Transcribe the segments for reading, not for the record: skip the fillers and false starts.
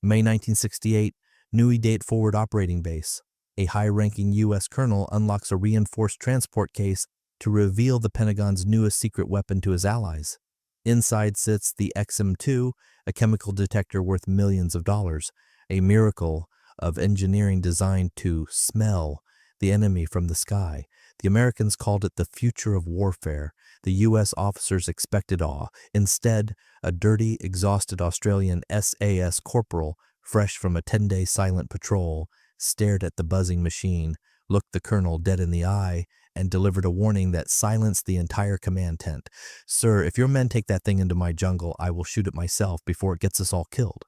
May 1968, Nui Date Forward Operating Base. A high-ranking U.S. colonel unlocks a reinforced transport case to reveal the Pentagon's newest secret weapon to his allies. Inside sits the XM-2, a chemical detector worth millions of dollars, a miracle of engineering designed to smell the enemy from the sky. The Americans called it the future of warfare. The U.S. officers expected awe. Instead, a dirty, exhausted Australian SAS corporal, fresh from a 10-day silent patrol, stared at the buzzing machine, looked the colonel dead in the eye, and delivered a warning that silenced the entire command tent. "Sir, if your men take that thing into my jungle, I will shoot it myself before it gets us all killed."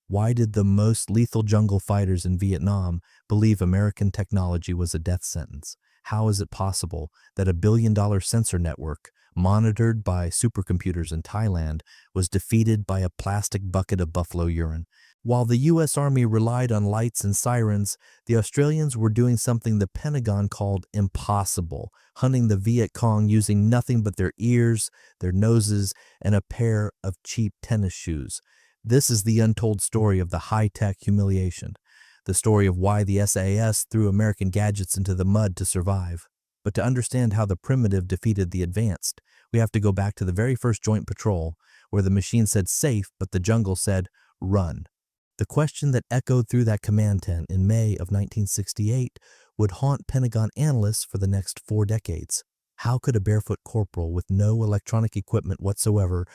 Why did the most lethal jungle fighters in Vietnam believe American technology was a death sentence? How is it possible that a billion-dollar sensor network, monitored by supercomputers in Thailand, was defeated by a plastic bucket of buffalo urine? While the U.S. Army relied on lights and sirens, the Australians were doing something the Pentagon called impossible, hunting the Viet Cong using nothing but their ears, their noses, and a pair of cheap tennis shoes. This is the untold story of the high-tech humiliation, the story of why the SAS threw American gadgets into the mud to survive. But to understand how the primitive defeated the advanced, we have to go back to the very first joint patrol, where the machine said safe, but the jungle said run. The question that echoed through that command tent in May of 1968 would haunt Pentagon analysts for the next 4 decades. How could a barefoot corporal with no electronic equipment whatsoever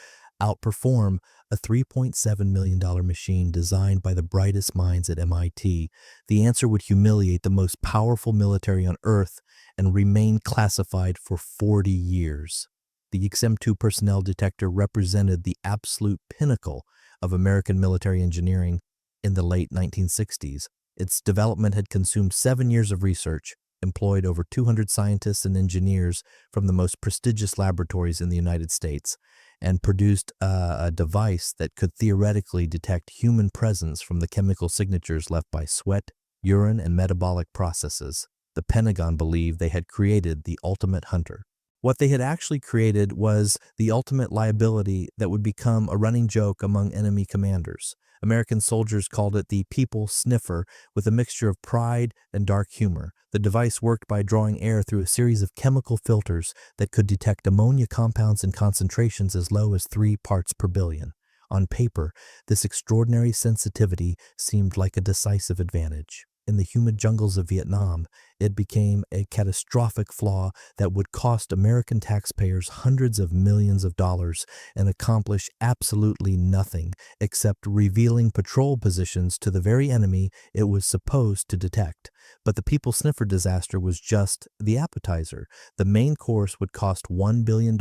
outperform a $3.7 million machine designed by the brightest minds at MIT? The answer would humiliate the most powerful military on Earth and remain classified for 40 years. The XM-2 Personnel Detector represented the absolute pinnacle of American military engineering in the late 1960s. Its development had consumed 7 years of research, employed over 200 scientists and engineers from the most prestigious laboratories in the United States, and produced a device that could theoretically detect human presence from the chemical signatures left by sweat, urine, and metabolic processes. The Pentagon believed they had created the ultimate hunter. What they had actually created was the ultimate liability that would become a running joke among enemy commanders. American soldiers called it the people sniffer, with a mixture of pride and dark humor. The device worked by drawing air through a series of chemical filters that could detect ammonia compounds in concentrations as low as 3 parts per billion. On paper, this extraordinary sensitivity seemed like a decisive advantage. In the humid jungles of Vietnam, it became a catastrophic flaw that would cost American taxpayers hundreds of millions of dollars and accomplish absolutely nothing except revealing patrol positions to the very enemy it was supposed to detect. But the People Sniffer disaster was just the appetizer. The main course would cost $1 billion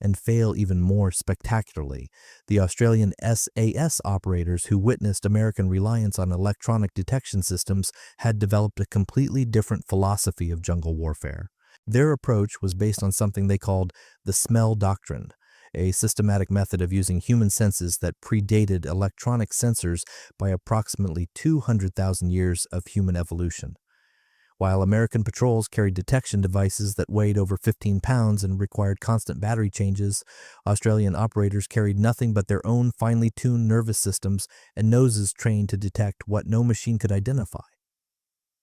and fail even more spectacularly. The Australian SAS operators who witnessed American reliance on electronic detection systems had developed a completely different philosophy of jungle warfare. Their approach was based on something they called the smell doctrine, a systematic method of using human senses that predated electronic sensors by approximately 200,000 years of human evolution. While American patrols carried detection devices that weighed over 15 pounds and required constant battery changes, Australian operators carried nothing but their own finely tuned nervous systems and noses trained to detect what no machine could identify.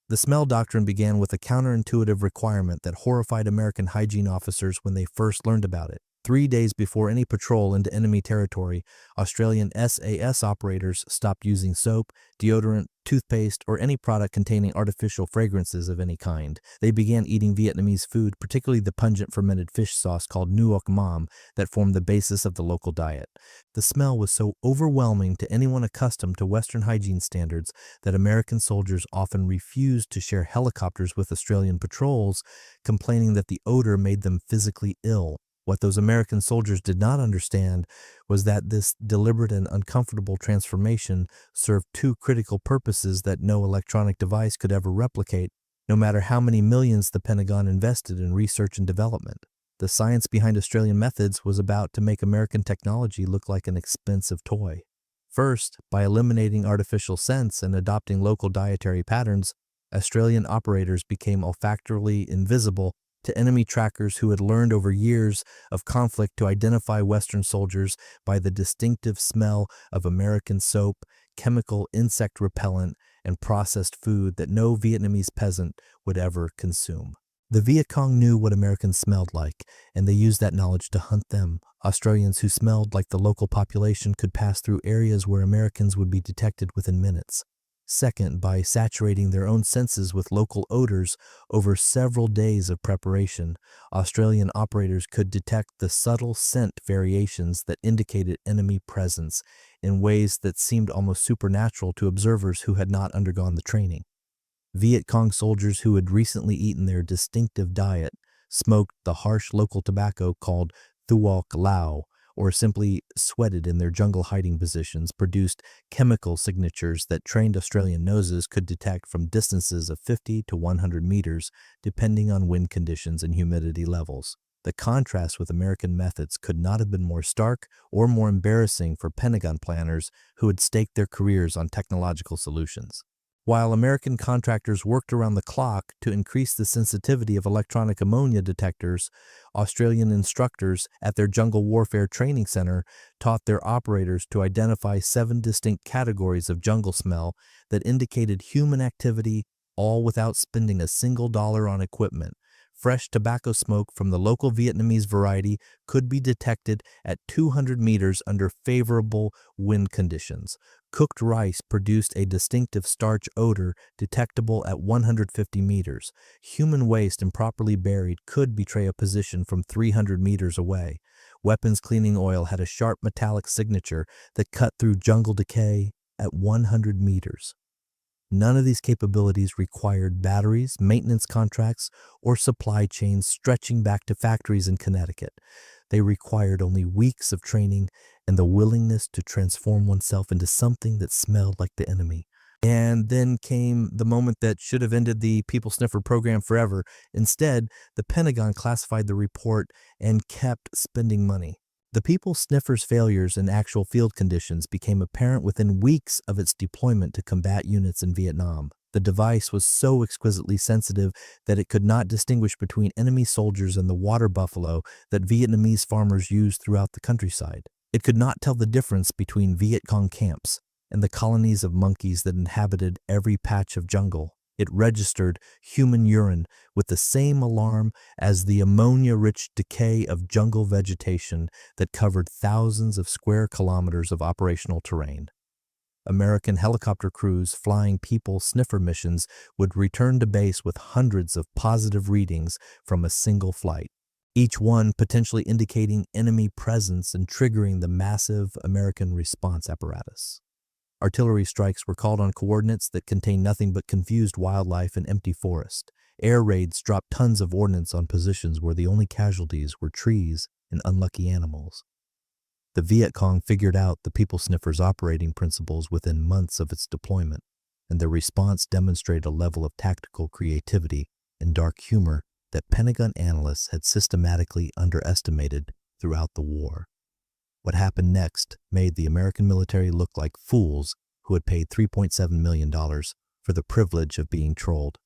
The smell doctrine began with a counterintuitive requirement that horrified American hygiene officers when they first learned about it. 3 days before any patrol into enemy territory, Australian SAS operators stopped using soap, deodorant, toothpaste, or any product containing artificial fragrances of any kind. They began eating Vietnamese food, particularly the pungent fermented fish sauce called nuoc mam that formed the basis of the local diet. The smell was so overwhelming to anyone accustomed to Western hygiene standards that American soldiers often refused to share helicopters with Australian patrols, complaining that the odor made them physically ill. What those American soldiers did not understand was that this deliberate and uncomfortable transformation served 2 critical purposes that no electronic device could ever replicate, no matter how many millions the Pentagon invested in research and development. The science behind Australian methods was about to make American technology look like an expensive toy. First, by eliminating artificial scents and adopting local dietary patterns, Australian operators became olfactorily invisible to enemy trackers who had learned over years of conflict to identify Western soldiers by the distinctive smell of American soap, chemical insect repellent, and processed food that no Vietnamese peasant would ever consume. The Viet Cong knew what Americans smelled like, and they used that knowledge to hunt them. Australians who smelled like the local population could pass through areas where Americans would be detected within minutes. Second, by saturating their own senses with local odors over several days of preparation, Australian operators could detect the subtle scent variations that indicated enemy presence in ways that seemed almost supernatural to observers who had not undergone the training. Viet Cong soldiers who had recently eaten their distinctive diet smoked the harsh local tobacco called thuoc lao, or simply sweated in their jungle hiding positions, produced chemical signatures that trained Australian noses could detect from distances of 50 to 100 meters, depending on wind conditions and humidity levels. The contrast with American methods could not have been more stark or more embarrassing for Pentagon planners who had staked their careers on technological solutions. While American contractors worked around the clock to increase the sensitivity of electronic ammonia detectors, Australian instructors at their Jungle Warfare Training Center taught their operators to identify 7 distinct categories of jungle smell that indicated human activity, all without spending a single dollar on equipment. Fresh tobacco smoke from the local Vietnamese variety could be detected at 200 meters under favorable wind conditions. Cooked rice produced a distinctive starch odor detectable at 150 meters. Human waste improperly buried could betray a position from 300 meters away. Weapons cleaning oil had a sharp metallic signature that cut through jungle decay at 100 meters. None of these capabilities required batteries, maintenance contracts, or supply chains stretching back to factories in Connecticut. They required only weeks of training and the willingness to transform oneself into something that smelled like the enemy. And then came the moment that should have ended the People Sniffer program forever. Instead, the Pentagon classified the report and kept spending money. The People Sniffer's failures in actual field conditions became apparent within weeks of its deployment to combat units in Vietnam. The device was so exquisitely sensitive that it could not distinguish between enemy soldiers and the water buffalo that Vietnamese farmers used throughout the countryside. It could not tell the difference between Viet Cong camps and the colonies of monkeys that inhabited every patch of jungle. It registered human urine with the same alarm as the ammonia-rich decay of jungle vegetation that covered thousands of square kilometers of operational terrain. American helicopter crews flying People Sniffer missions would return to base with hundreds of positive readings from a single flight, each one potentially indicating enemy presence and triggering the massive American response apparatus. Artillery strikes were called on coordinates that contained nothing but confused wildlife and empty forest. Air raids dropped tons of ordnance on positions where the only casualties were trees and unlucky animals. The Viet Cong figured out the People Sniffer's operating principles within months of its deployment, and their response demonstrated a level of tactical creativity and dark humor that Pentagon analysts had systematically underestimated throughout the war. What happened next made the American military look like fools who had paid $3.7 million for the privilege of being trolled.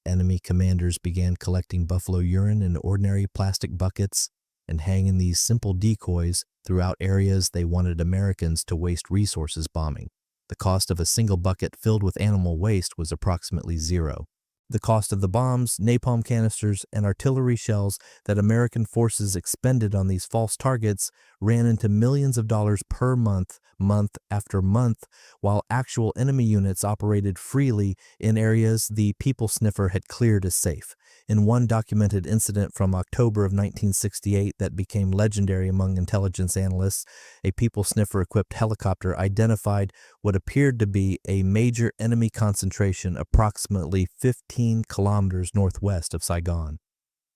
Enemy commanders began collecting buffalo urine in ordinary plastic buckets and hanging these simple decoys throughout areas they wanted Americans to waste resources bombing. The cost of a single bucket filled with animal waste was approximately zero. The cost of the bombs, napalm canisters, and artillery shells that American forces expended on these false targets ran into millions of dollars per month, month after month, while actual enemy units operated freely in areas the People Sniffer had cleared as safe. In one documented incident from October of 1968 that became legendary among intelligence analysts, a People Sniffer-equipped helicopter identified what appeared to be a major enemy concentration approximately 15 kilometers northwest of Saigon.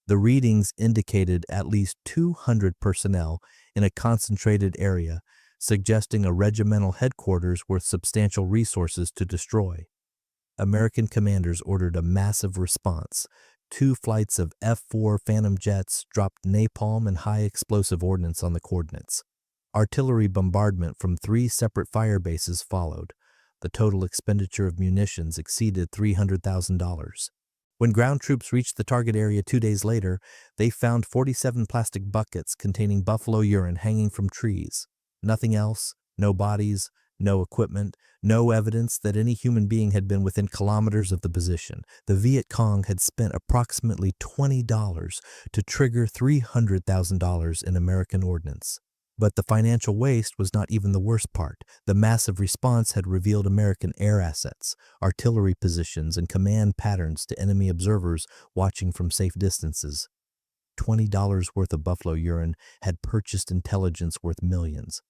The readings indicated at least 200 personnel in a concentrated area, suggesting a regimental headquarters with substantial resources to destroy. American commanders ordered a massive response. 2 flights of F-4 Phantom jets dropped napalm and high explosive ordnance on the coordinates. Artillery bombardment from 3 separate fire bases followed. The total expenditure of munitions exceeded $300,000. When ground troops reached the target area 2 days later, they found 47 plastic buckets containing buffalo urine hanging from trees. Nothing else, no bodies, No equipment, no evidence that any human being had been within kilometers of the position. The Viet Cong had spent approximately $20 to trigger $300,000 in American ordnance. But the financial waste was not even the worst part. The massive response had revealed American air assets, artillery positions, and command patterns to enemy observers watching from safe distances. $20 worth of buffalo urine had purchased intelligence worth millions.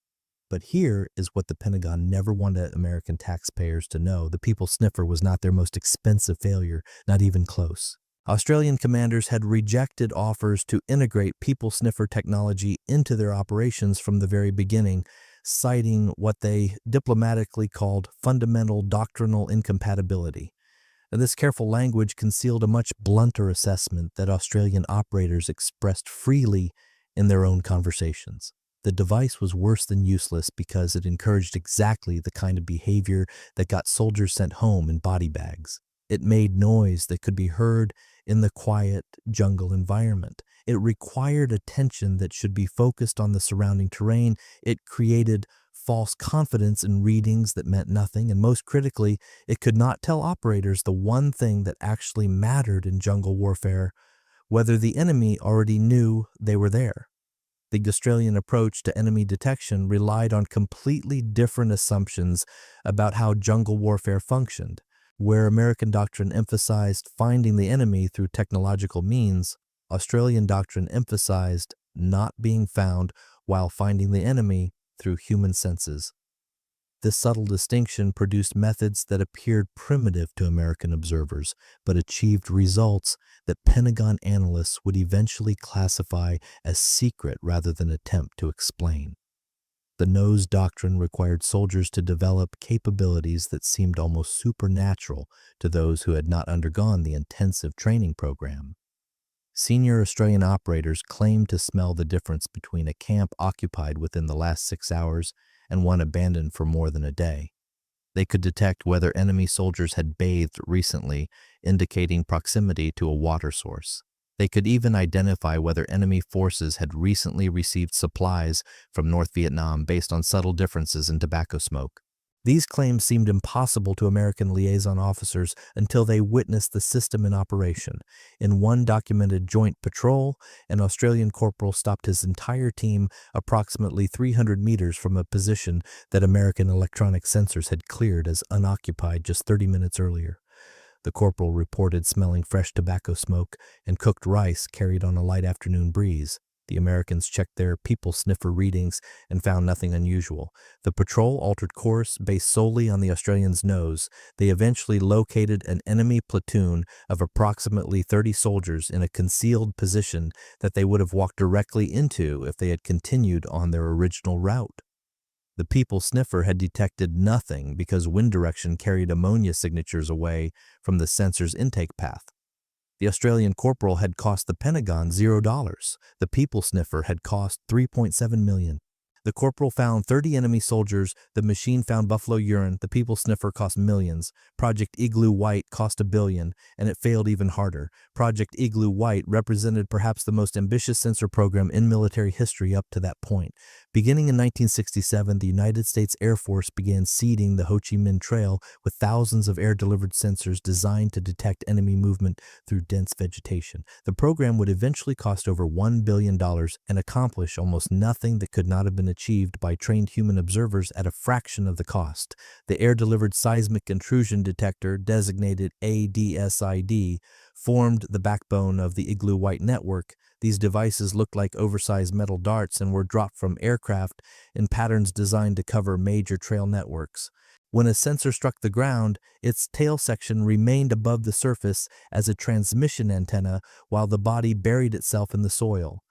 But here is what the Pentagon never wanted American taxpayers to know. The People Sniffer was not their most expensive failure, not even close. Australian commanders had rejected offers to integrate People Sniffer technology into their operations from the very beginning, citing what they diplomatically called fundamental doctrinal incompatibility. This careful language concealed a much blunter assessment that Australian operators expressed freely in their own conversations. The device was worse than useless because it encouraged exactly the kind of behavior that got soldiers sent home in body bags. It made noise that could be heard in the quiet jungle environment. It required attention that should be focused on the surrounding terrain. It created false confidence in readings that meant nothing, and most critically, it could not tell operators the one thing that actually mattered in jungle warfare, whether the enemy already knew they were there. The Australian approach to enemy detection relied on completely different assumptions about how jungle warfare functioned. Where American doctrine emphasized finding the enemy through technological means, Australian doctrine emphasized not being found while finding the enemy through human senses. This subtle distinction produced methods that appeared primitive to American observers, but achieved results that Pentagon analysts would eventually classify as secret rather than attempt to explain. The nose doctrine required soldiers to develop capabilities that seemed almost supernatural to those who had not undergone the intensive training program. Senior Australian operators claimed to smell the difference between a camp occupied within the last 6 hours and one abandoned for more than a day. They could detect whether enemy soldiers had bathed recently, indicating proximity to a water source. They could even identify whether enemy forces had recently received supplies from North Vietnam based on subtle differences in tobacco smoke. These claims seemed impossible to American liaison officers until they witnessed the system in operation. In one documented joint patrol, an Australian corporal stopped his entire team approximately 300 meters from a position that American electronic sensors had cleared as unoccupied just 30 minutes earlier. The corporal reported smelling fresh tobacco smoke and cooked rice carried on a light afternoon breeze. The Americans checked their People Sniffer readings and found nothing unusual. The patrol altered course based solely on the Australians' nose. They eventually located an enemy platoon of approximately 30 soldiers in a concealed position that they would have walked directly into if they had continued on their original route. The People Sniffer had detected nothing because wind direction carried ammonia signatures away from the sensor's intake path. The Australian corporal had cost the Pentagon $0. The People Sniffer had cost $3.7 million. The corporal found 30 enemy soldiers, the machine found buffalo urine, the People Sniffer cost millions. Project Igloo White cost $1 billion, and it failed even harder. Project Igloo White represented perhaps the most ambitious sensor program in military history up to that point. Beginning in 1967, the United States Air Force began seeding the Ho Chi Minh Trail with thousands of air-delivered sensors designed to detect enemy movement through dense vegetation. The program would eventually cost over $1 billion and accomplish almost nothing that could not have been achieved by trained human observers at a fraction of the cost. The Air-Delivered Seismic Intrusion Detector, designated ADSID, formed the backbone of the Igloo White network. These devices looked like oversized metal darts and were dropped from aircraft in patterns designed to cover major trail networks. When a sensor struck the ground, its tail section remained above the surface as a transmission antenna while the body buried itself in the soil.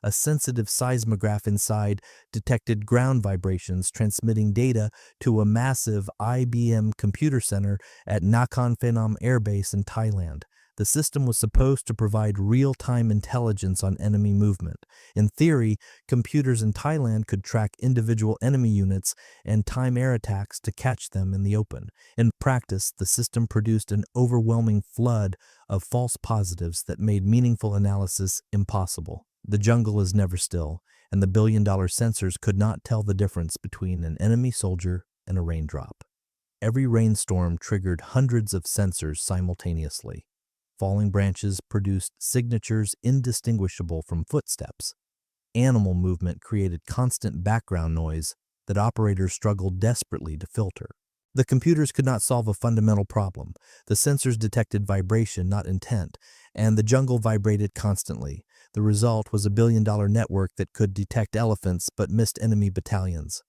A sensitive seismograph inside detected ground vibrations, transmitting data to a massive IBM computer center at Nakhon Phanom Air Base in Thailand. The system was supposed to provide real-time intelligence on enemy movement. In theory, computers in Thailand could track individual enemy units and time air attacks to catch them in the open. In practice, the system produced an overwhelming flood of false positives that made meaningful analysis impossible. The jungle is never still, and the billion-dollar sensors could not tell the difference between an enemy soldier and a raindrop. Every rainstorm triggered hundreds of sensors simultaneously. Falling branches produced signatures indistinguishable from footsteps. Animal movement created constant background noise that operators struggled desperately to filter. The computers could not solve a fundamental problem. The sensors detected vibration, not intent, and the jungle vibrated constantly. The result was a billion-dollar network that could detect elephants but missed enemy battalions.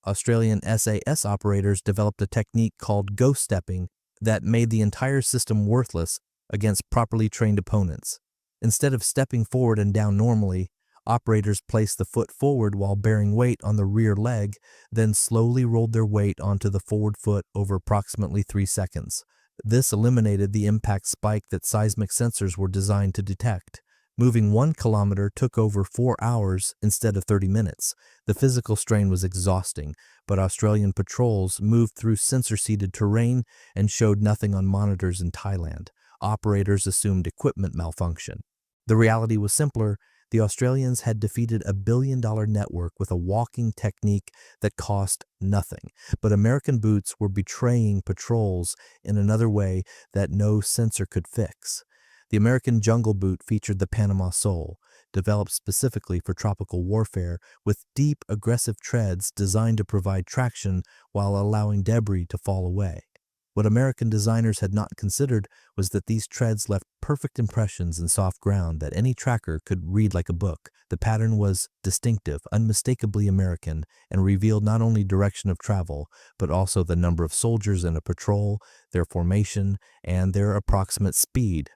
Australian SAS operators developed a technique called ghost stepping that made the entire system worthless against properly trained opponents. Instead of stepping forward and down normally, operators placed the foot forward while bearing weight on the rear leg, then slowly rolled their weight onto the forward foot over approximately 3 seconds. This eliminated the impact spike that seismic sensors were designed to detect. Moving 1 kilometer took over 4 hours instead of 30 minutes. The physical strain was exhausting, but Australian patrols moved through sensor-seeded terrain and showed nothing on monitors in Thailand. Operators assumed equipment malfunction. The reality was simpler. The Australians had defeated a billion-dollar network with a walking technique that cost nothing. But American boots were betraying patrols in another way that no sensor could fix. The American jungle boot featured the Panama sole, developed specifically for tropical warfare, with deep, aggressive treads designed to provide traction while allowing debris to fall away. What American designers had not considered was that these treads left perfect impressions in soft ground that any tracker could read like a book. The pattern was distinctive, unmistakably American, and revealed not only direction of travel, but also the number of soldiers in a patrol, their formation, and their approximate speed.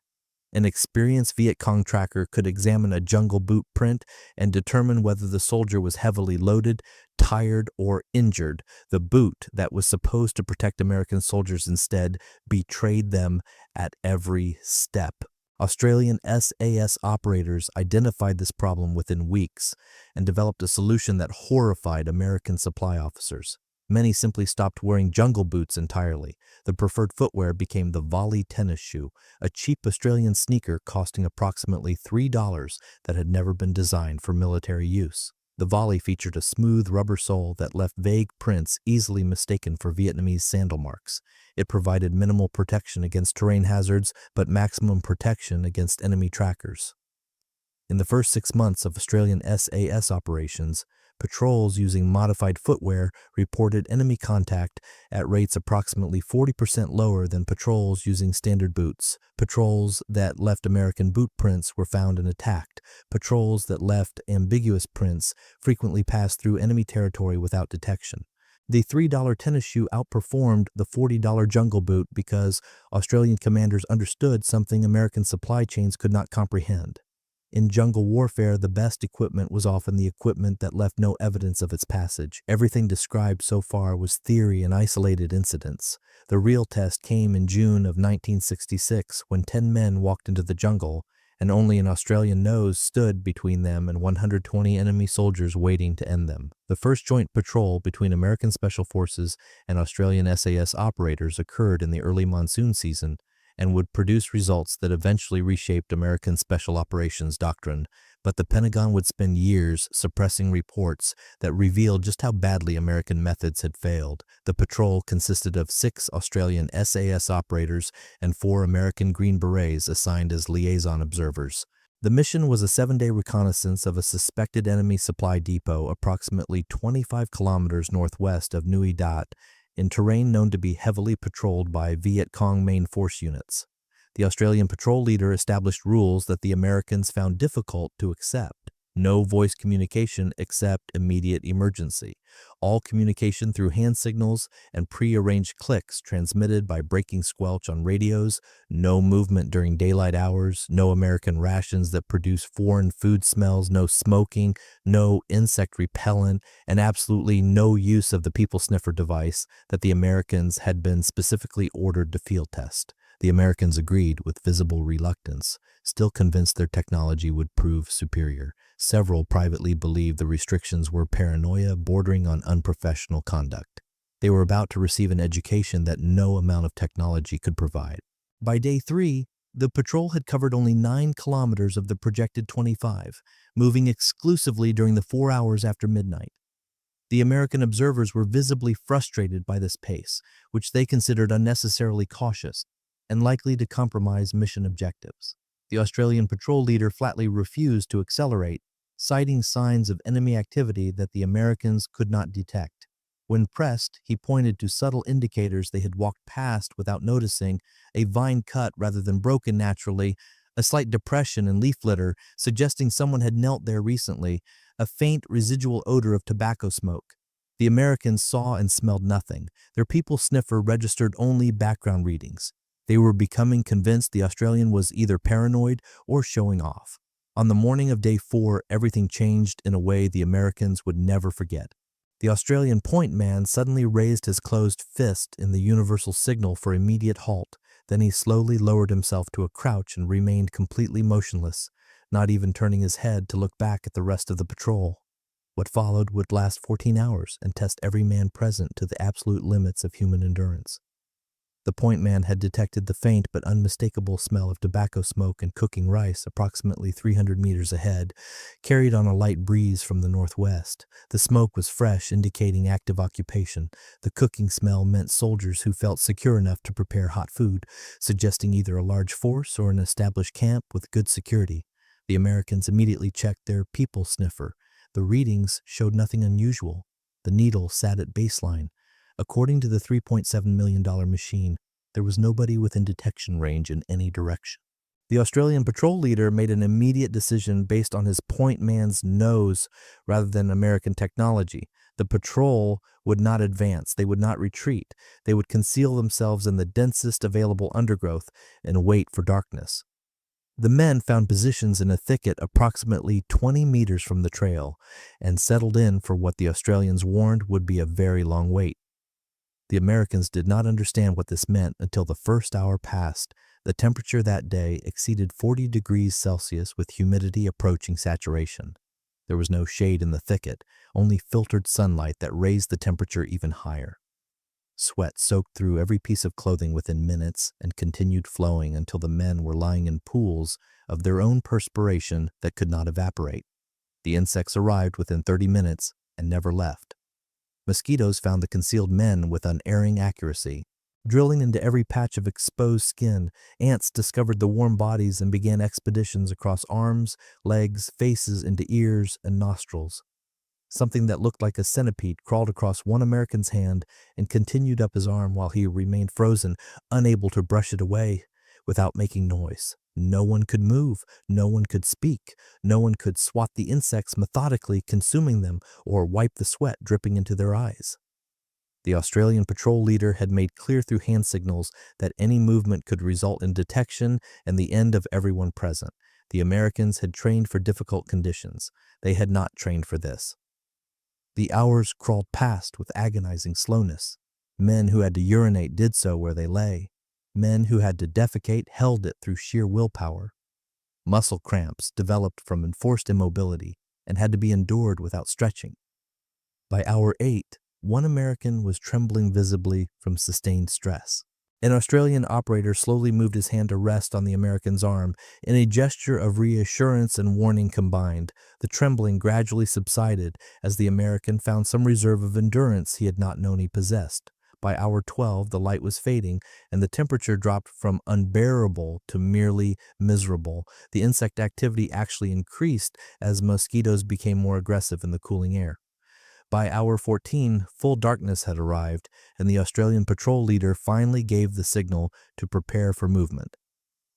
An experienced Viet Cong tracker could examine a jungle boot print and determine whether the soldier was heavily loaded, tired, or injured. The boot that was supposed to protect American soldiers instead betrayed them at every step. Australian SAS operators identified this problem within weeks and developed a solution that horrified American supply officers. Many simply stopped wearing jungle boots entirely. The preferred footwear became the volley tennis shoe, a cheap Australian sneaker costing approximately $3 that had never been designed for military use. The volley featured a smooth rubber sole that left vague prints easily mistaken for Vietnamese sandal marks. It provided minimal protection against terrain hazards, but maximum protection against enemy trackers. In the first 6 months of Australian SAS operations, patrols using modified footwear reported enemy contact at rates approximately 40% lower than patrols using standard boots. Patrols that left American boot prints were found and attacked. Patrols that left ambiguous prints frequently passed through enemy territory without detection. The $3 tennis shoe outperformed the $40 jungle boot because Australian commanders understood something American supply chains could not comprehend. In jungle warfare, the best equipment was often the equipment that left no evidence of its passage. Everything described so far was theory and isolated incidents. The real test came in June of 1966 when 10 men walked into the jungle and only an Australian nose stood between them and 120 enemy soldiers waiting to end them. The first joint patrol between American Special Forces and Australian SAS operators occurred in the early monsoon season and would produce results that eventually reshaped American Special Operations Doctrine, but the Pentagon would spend years suppressing reports that revealed just how badly American methods had failed. The patrol consisted of 6 Australian SAS operators and 4 American Green Berets assigned as liaison observers. The mission was a 7-day reconnaissance of a suspected enemy supply depot approximately 25 kilometers northwest of Nui Dat, in terrain known to be heavily patrolled by Viet Cong main force units. The Australian patrol leader established rules that the Americans found difficult to accept. No voice communication except immediate emergency. All communication through hand signals and pre-arranged clicks transmitted by breaking squelch on radios. No movement during daylight hours. No American rations that produce foreign food smells. No smoking. No insect repellent. And absolutely no use of the people sniffer device that the Americans had been specifically ordered to field test. The Americans agreed with visible reluctance, still convinced their technology would prove superior. Several privately believed the restrictions were paranoia bordering on unprofessional conduct. They were about to receive an education that no amount of technology could provide. By day 3, the patrol had covered only 9 kilometers of the projected 25, moving exclusively during the 4 hours after midnight. The American observers were visibly frustrated by this pace, which they considered unnecessarily cautious and likely to compromise mission objectives. The Australian patrol leader flatly refused to accelerate, citing signs of enemy activity that the Americans could not detect. When pressed, he pointed to subtle indicators they had walked past without noticing: a vine cut rather than broken naturally, a slight depression in leaf litter suggesting someone had knelt there recently, a faint residual odor of tobacco smoke. The Americans saw and smelled nothing. Their people sniffer registered only background readings. They were becoming convinced the Australian was either paranoid or showing off. On the morning of day 4, everything changed in a way the Americans would never forget. The Australian point man suddenly raised his closed fist in the universal signal for immediate halt. Then he slowly lowered himself to a crouch and remained completely motionless, not even turning his head to look back at the rest of the patrol. What followed would last 14 hours and test every man present to the absolute limits of human endurance. The point man had detected the faint but unmistakable smell of tobacco smoke and cooking rice approximately 300 meters ahead, carried on a light breeze from the northwest. The smoke was fresh, indicating active occupation. The cooking smell meant soldiers who felt secure enough to prepare hot food, suggesting either a large force or an established camp with good security. The Americans immediately checked their people sniffer. The readings showed nothing unusual. The needle sat at baseline. According to the $3.7 million machine, there was nobody within detection range in any direction. The Australian patrol leader made an immediate decision based on his point man's nose rather than American technology. The patrol would not advance. They would not retreat. They would conceal themselves in the densest available undergrowth and wait for darkness. The men found positions in a thicket approximately 20 meters from the trail and settled in for what the Australians warned would be a very long wait. The Americans did not understand what this meant until the first hour passed. The temperature that day exceeded 40 degrees Celsius with humidity approaching saturation. There was no shade in the thicket, only filtered sunlight that raised the temperature even higher. Sweat soaked through every piece of clothing within minutes and continued flowing until the men were lying in pools of their own perspiration that could not evaporate. The insects arrived within 30 minutes and never left. Mosquitoes found the concealed men with unerring accuracy. Drilling into every patch of exposed skin, ants discovered the warm bodies and began expeditions across arms, legs, faces, into ears and nostrils. Something that looked like a centipede crawled across one American's hand and continued up his arm while he remained frozen, unable to brush it away without making noise. No one could move, no one could speak, no one could swat the insects methodically, consuming them, or wipe the sweat dripping into their eyes. The Australian patrol leader had made clear through hand signals that any movement could result in detection and the end of everyone present. The Americans had trained for difficult conditions. They had not trained for this. The hours crawled past with agonizing slowness. Men who had to urinate did so where they lay. Men who had to defecate held it through sheer willpower. Muscle cramps developed from enforced immobility and had to be endured without stretching. By hour 8, one American was trembling visibly from sustained stress. An Australian operator slowly moved his hand to rest on the American's arm. In a gesture of reassurance and warning combined, the trembling gradually subsided as the American found some reserve of endurance he had not known he possessed. By hour 12, the light was fading, and the temperature dropped from unbearable to merely miserable. The insect activity actually increased as mosquitoes became more aggressive in the cooling air. By hour 14, full darkness had arrived, and the Australian patrol leader finally gave the signal to prepare for movement.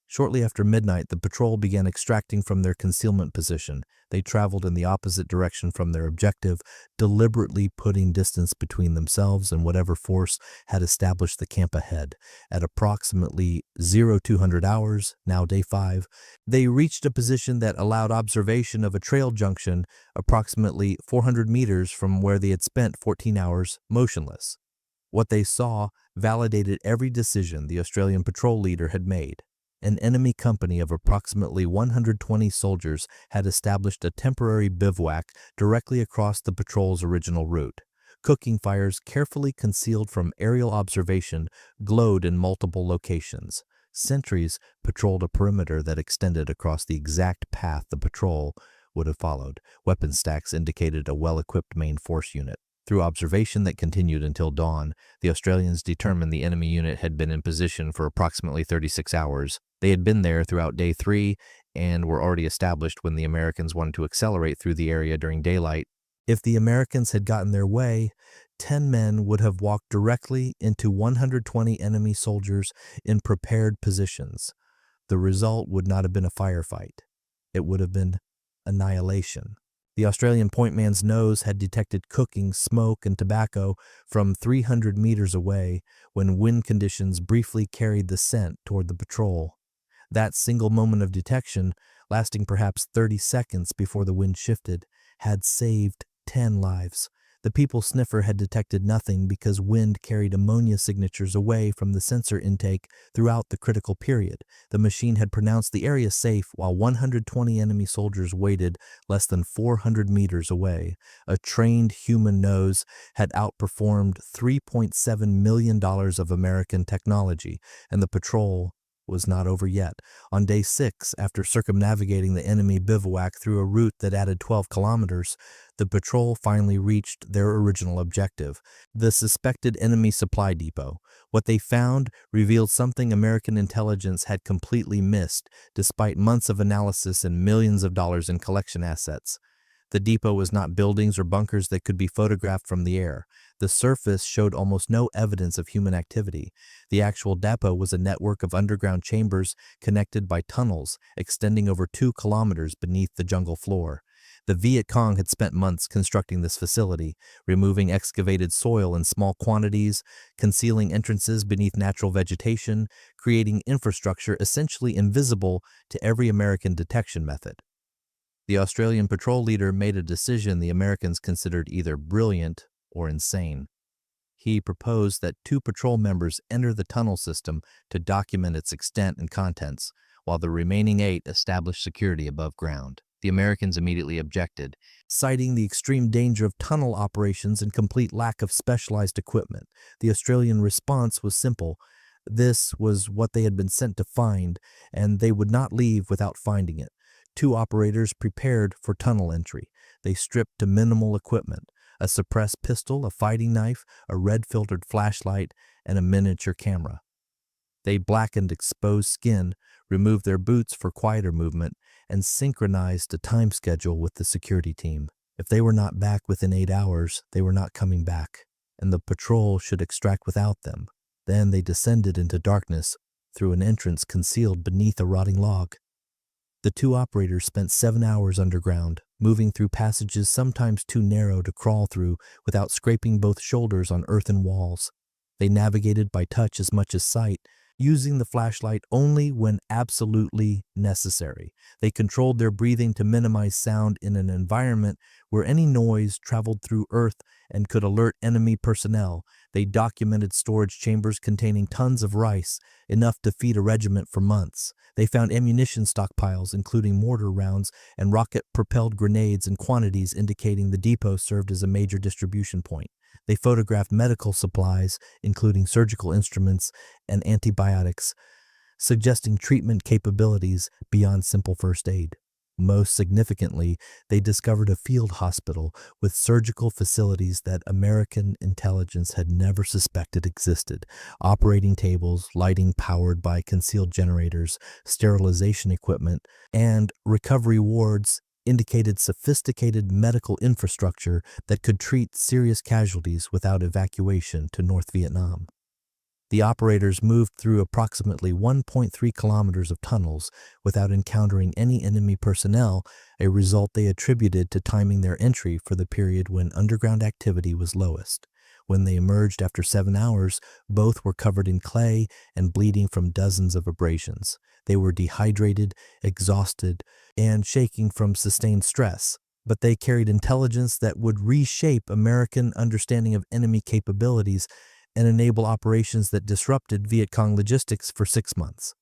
Shortly after midnight, the patrol began extracting from their concealment position. They traveled in the opposite direction from their objective, deliberately putting distance between themselves and whatever force had established the camp ahead. At approximately 0200 hours, now day 5, they reached a position that allowed observation of a trail junction approximately 400 meters from where they had spent 14 hours motionless. What they saw validated every decision the Australian patrol leader had made. An enemy company of approximately 120 soldiers had established a temporary bivouac directly across the patrol's original route. Cooking fires, carefully concealed from aerial observation, glowed in multiple locations. Sentries patrolled a perimeter that extended across the exact path the patrol would have followed. Weapon stacks indicated a well-equipped main force unit. Through observation that continued until dawn, the Australians determined the enemy unit had been in position for approximately 36 hours. They had been there throughout day 3 and were already established when the Americans wanted to accelerate through the area during daylight. If the Americans had gotten their way, 10 men would have walked directly into 120 enemy soldiers in prepared positions. The result would not have been a firefight. It would have been annihilation. The Australian point man's nose had detected cooking, smoke, and tobacco from 300 meters away when wind conditions briefly carried the scent toward the patrol. That single moment of detection, lasting perhaps 30 seconds before the wind shifted, had saved 10 lives. The people Sniffer had detected nothing because wind carried ammonia signatures away from the sensor intake throughout the critical period. The machine had pronounced the area safe while 120 enemy soldiers waited less than 400 meters away. A trained human nose had outperformed $3.7 million of American technology, and the patrol was not over yet. On day 6, after circumnavigating the enemy bivouac through a route that added 12 kilometers, the patrol finally reached their original objective, the suspected enemy supply depot. What they found revealed something American intelligence had completely missed, despite months of analysis and millions of dollars in collection assets. The depot was not buildings or bunkers that could be photographed from the air. The surface showed almost no evidence of human activity. The actual depot was a network of underground chambers connected by tunnels extending over 2 kilometers beneath the jungle floor. The Viet Cong had spent months constructing this facility, removing excavated soil in small quantities, concealing entrances beneath natural vegetation, creating infrastructure essentially invisible to every American detection method. The Australian patrol leader made a decision the Americans considered either brilliant or insane. He proposed that 2 patrol members enter the tunnel system to document its extent and contents, while the remaining 8 established security above ground. The Americans immediately objected, citing the extreme danger of tunnel operations and complete lack of specialized equipment. The Australian response was simple. This was what they had been sent to find, and they would not leave without finding it. 2 operators prepared for tunnel entry. They stripped to minimal equipment: a suppressed pistol, a fighting knife, a red-filtered flashlight, and a miniature camera. They blackened exposed skin, removed their boots for quieter movement, and synchronized a time schedule with the security team. If they were not back within 8 hours, they were not coming back, and the patrol should extract without them. Then they descended into darkness through an entrance concealed beneath a rotting log. The 2 operators spent 7 hours underground, moving through passages sometimes too narrow to crawl through without scraping both shoulders on earthen walls. They navigated by touch as much as sight, using the flashlight only when absolutely necessary. They controlled their breathing to minimize sound in an environment where any noise traveled through earth and could alert enemy personnel. They documented storage chambers containing tons of rice, enough to feed a regiment for months. They found ammunition stockpiles, including mortar rounds and rocket-propelled grenades in quantities indicating the depot served as a major distribution point. They photographed medical supplies, including surgical instruments and antibiotics, suggesting treatment capabilities beyond simple first aid. Most significantly, they discovered a field hospital with surgical facilities that American intelligence had never suspected existed: operating tables, lighting powered by concealed generators, sterilization equipment, and recovery wards indicated sophisticated medical infrastructure that could treat serious casualties without evacuation to North Vietnam. The operators moved through approximately 1.3 kilometers of tunnels without encountering any enemy personnel, a result they attributed to timing their entry for the period when underground activity was lowest. When they emerged after 7 hours, both were covered in clay and bleeding from dozens of abrasions. They were dehydrated, exhausted, and shaking from sustained stress, but they carried intelligence that would reshape American understanding of enemy capabilities and enable operations that disrupted Viet Cong logistics for 6 months.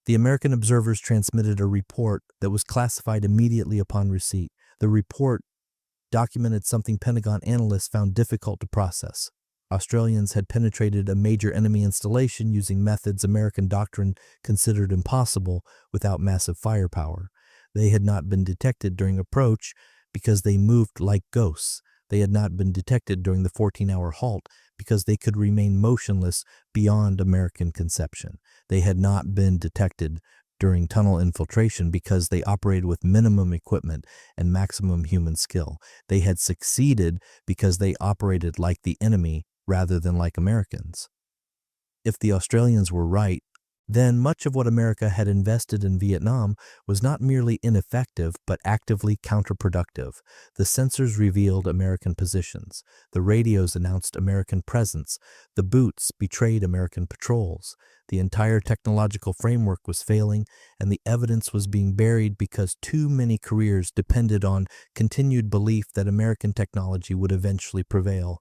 The American observers transmitted a report that was classified immediately upon receipt. The report documented something Pentagon analysts found difficult to process. Australians had penetrated a major enemy installation using methods American Doctrine considered impossible without massive firepower. They had not been detected during approach because they moved like ghosts. They had not been detected during the 14-hour halt because they could remain motionless beyond American conception. They had not been detected during tunnel infiltration because they operated with minimum equipment and maximum human skill. They had succeeded because they operated like the enemy rather than like Americans. If the Australians were right, then much of what America had invested in Vietnam was not merely ineffective but actively counterproductive. The sensors revealed American positions. The radios announced American presence. The boots betrayed American patrols. The entire technological framework was failing, and the evidence was being buried because too many careers depended on continued belief that American technology would eventually prevail.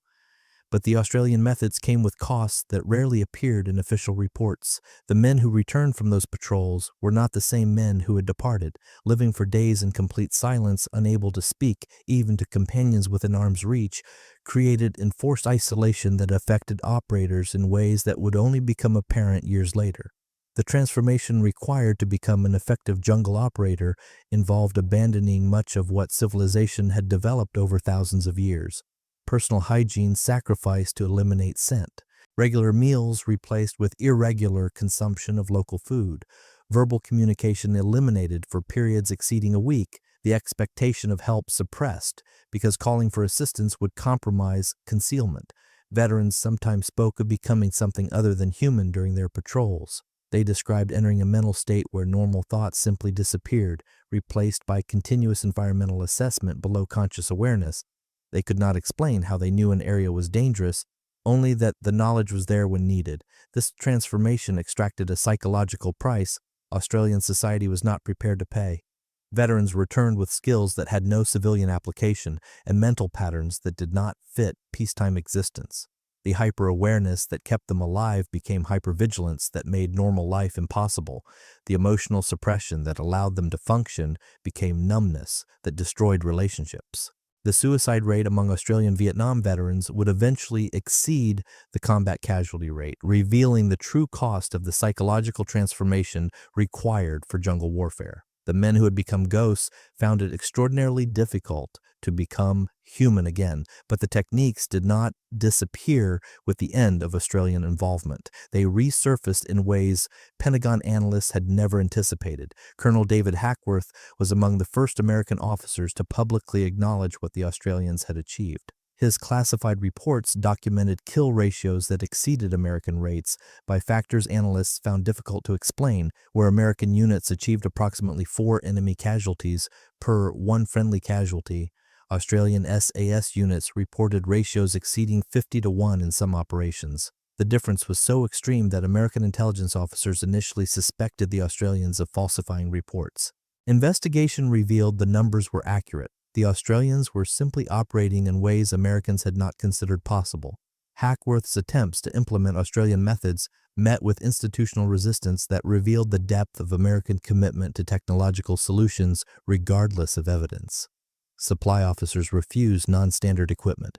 But the Australian methods came with costs that rarely appeared in official reports. The men who returned from those patrols were not the same men who had departed, living for days in complete silence, unable to speak, even to companions within arm's reach, created enforced isolation that affected operators in ways that would only become apparent years later. The transformation required to become an effective jungle operator involved abandoning much of what civilization had developed over thousands of years. Personal hygiene sacrificed to eliminate scent, regular meals replaced with irregular consumption of local food, verbal communication eliminated for periods exceeding a week, the expectation of help suppressed because calling for assistance would compromise concealment. Veterans sometimes spoke of becoming something other than human during their patrols. They described entering a mental state where normal thoughts simply disappeared, replaced by continuous environmental assessment below conscious awareness. They could not explain how they knew an area was dangerous, only that the knowledge was there when needed. This transformation extracted a psychological price Australian society was not prepared to pay. Veterans returned with skills that had no civilian application and mental patterns that did not fit peacetime existence. The hyper-awareness that kept them alive became hypervigilance that made normal life impossible. The emotional suppression that allowed them to function became numbness that destroyed relationships. The suicide rate among Australian Vietnam veterans would eventually exceed the combat casualty rate, revealing the true cost of the psychological transformation required for jungle warfare. The men who had become ghosts found it extraordinarily difficult to become human again, but the techniques did not disappear with the end of Australian involvement. They resurfaced in ways Pentagon analysts had never anticipated. Colonel David Hackworth was among the first American officers to publicly acknowledge what the Australians had achieved. His classified reports documented kill ratios that exceeded American rates by factors analysts found difficult to explain, where American units achieved approximately 4 enemy casualties per 1 friendly casualty. Australian SAS units reported ratios exceeding 50-1 in some operations. The difference was so extreme that American intelligence officers initially suspected the Australians of falsifying reports. Investigation revealed the numbers were accurate. The Australians were simply operating in ways Americans had not considered possible. Hackworth's attempts to implement Australian methods met with institutional resistance that revealed the depth of American commitment to technological solutions regardless of evidence. Supply officers refused non-standard equipment.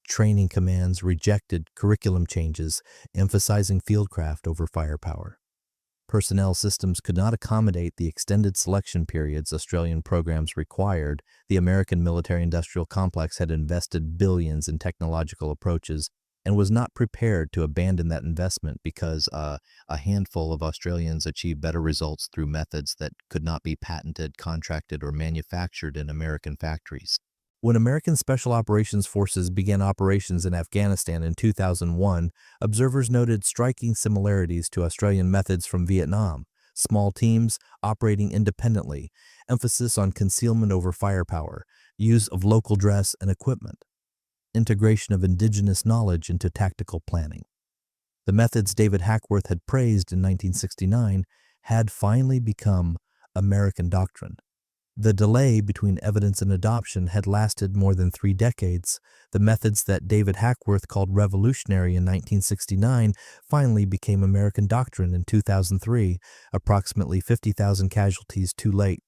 Training commands rejected curriculum changes, emphasizing fieldcraft over firepower. Personnel systems could not accommodate the extended selection periods Australian programs required. The American military-industrial complex had invested billions in technological approaches and was not prepared to abandon that investment because a handful of Australians achieved better results through methods that could not be patented, contracted, or manufactured in American factories. When American Special Operations Forces began operations in Afghanistan in 2001, observers noted striking similarities to Australian methods from Vietnam: small teams operating independently, emphasis on concealment over firepower, use of local dress and equipment, integration of indigenous knowledge into tactical planning. The methods David Hackworth had praised in 1969 had finally become American doctrine. The delay between evidence and adoption had lasted more than 3 decades. The methods that David Hackworth called revolutionary in 1969 finally became American doctrine in 2003, approximately 50,000 casualties too late.